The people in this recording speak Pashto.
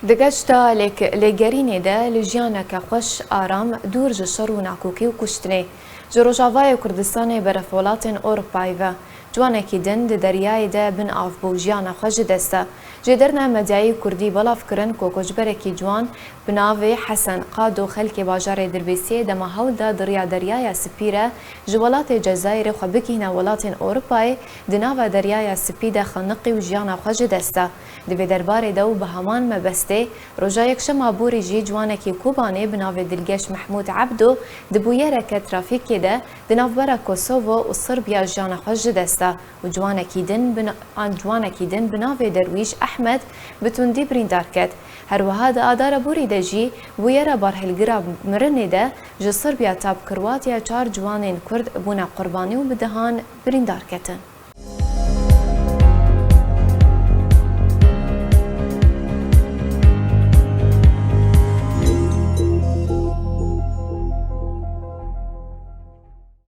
دگشتا لگرینه ده لجیانه که خوش آرام دور جشر و ناکوکی و کشتنه جروجاوای کردستان برفولات اروپای و جوانه کی دن ده دریای ده بن آف بوجیانه خوش دسته جدرنا مدعی کردی بلاف کرن کو کجبره کی جوان بناوی حسن قادو خلک باجار دربیسی دما هول ده دریا دریای سپیره جوالات جزایر خوبکینا ولات اروپای دناو دریای سپیده خنقی و جیانه خوش دسته دوی درباره دو به همان مبسته روژا یکشم بوری جی جوانه کی کوبانه بناوی دلگش محمود عبدو دبویره که ترافیکی ده دناو برا کوسوو و صربیا جیانه خوش دسته و جوانه کی دن بناوی درویش احمد بتوندی بریندار کد هر وها ده آدار بوری ده جی بویره بارهلگرا مرنه ده جسر بیا تاب کرواتیا چار جوانین کرد بونا قربانی و بدهان بریندار کتن